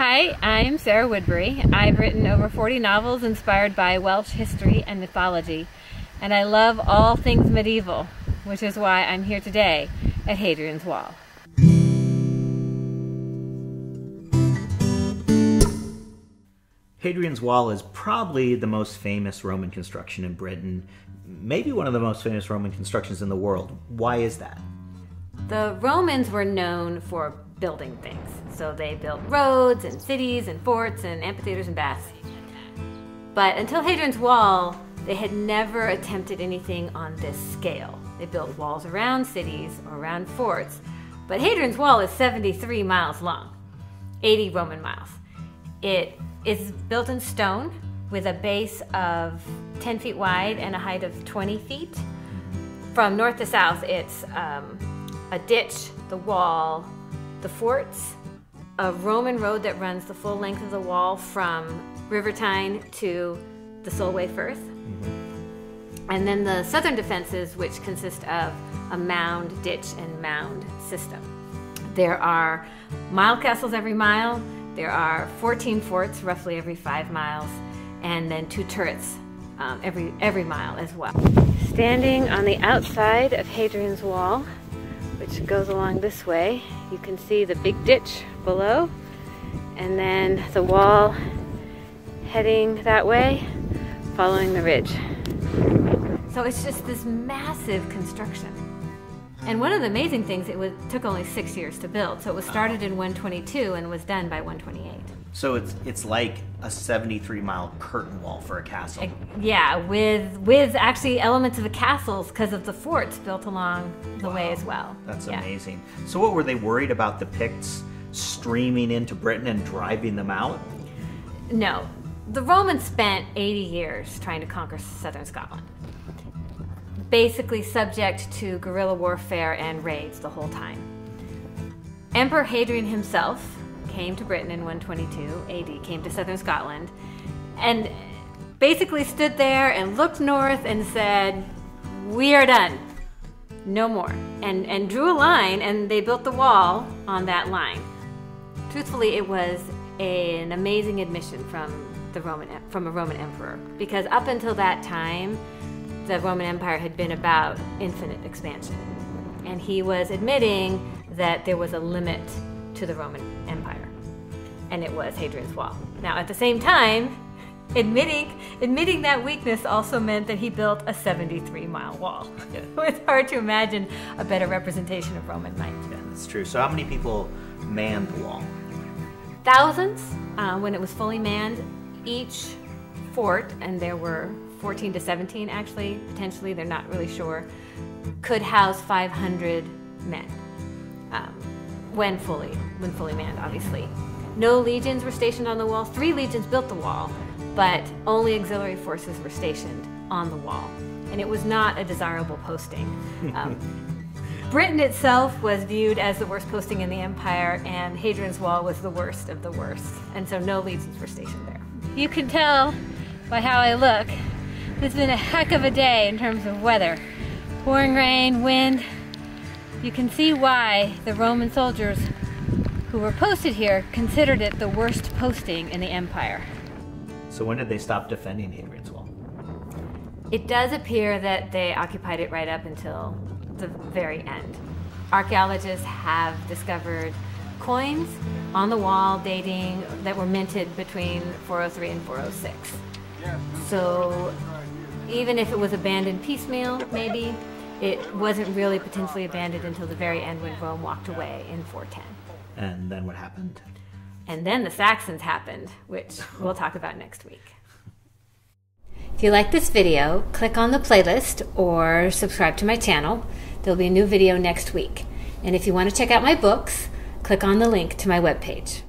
Hi, I'm Sarah Woodbury. I've written over 40 novels inspired by Welsh history and mythology, and I love all things medieval, which is why I'm here today at Hadrian's Wall. Hadrian's Wall is probably the most famous Roman construction in Britain, maybe one of the most famous Roman constructions in the world. Why is that? The Romans were known for building things. So they built roads and cities and forts and amphitheaters and baths. But until Hadrian's Wall, they had never attempted anything on this scale. They built walls around cities or around forts, but Hadrian's Wall is 73 miles long, 80 Roman miles. It is built in stone with a base of 10 feet wide and a height of 20 feet. From north to south, it's a ditch, the wall, the forts, a Roman road that runs the full length of the wall from River Tyne to the Solway Firth. And then the southern defenses, which consist of a mound, ditch, and mound system. There are mile castles every mile. There are 14 forts roughly every 5 miles, and then 2 turrets every mile as well. Standing on the outside of Hadrian's Wall, which goes along this way, you can see the big ditch below, and then the wall heading that way, following the ridge. So it's just this massive construction. And one of the amazing things, it took only 6 years to build. So it was started in 122 and was done by 128. So it's like a 73-mile curtain wall for a castle. Yeah, with actually elements of the castles because of the forts built along the way as well. That's amazing. So what, were they worried about the Picts streaming into Britain and driving them out? No. The Romans spent 80 years trying to conquer southern Scotland, basically subject to guerrilla warfare and raids the whole time. Emperor Hadrian himself came to Britain in 122 AD, came to southern Scotland, and basically stood there and looked north and said, "We are done, no more," and drew a line, and they built the wall on that line. Truthfully, it was an amazing admission from a Roman emperor, because up until that time, the Roman Empire had been about infinite expansion, and he was admitting that there was a limit to the Roman Empire, and it was Hadrian's Wall. Now, at the same time, admitting that weakness also meant that he built a 73-mile wall. Yeah. It's hard to imagine a better representation of Roman might. Yeah, that's true. So how many people manned the wall? Thousands when it was fully manned. Each fort, and there were 14 to 17 actually, potentially, they're not really sure, could house 500 men when fully manned, obviously. No legions were stationed on the wall. 3 legions built the wall, but only auxiliary forces were stationed on the wall, and it was not a desirable posting. Britain itself was viewed as the worst posting in the empire, and Hadrian's Wall was the worst of the worst, and so no legions were stationed there. You can tell by how I look, it's been a heck of a day in terms of weather. Pouring rain, wind. You can see why the Roman soldiers who were posted here considered it the worst posting in the empire. So when did they stop defending Hadrian's Wall? It does appear that they occupied it right up until the very end. Archaeologists have discovered coins on the wall that were minted between 403 and 406. So even if it was abandoned piecemeal, maybe, it wasn't really potentially abandoned until the very end when Rome walked away in 410. And then what happened? And then the Saxons happened, which we'll talk about next week. If you like this video, click on the playlist or subscribe to my channel. There'll be a new video next week. And if you want to check out my books, click on the link to my webpage.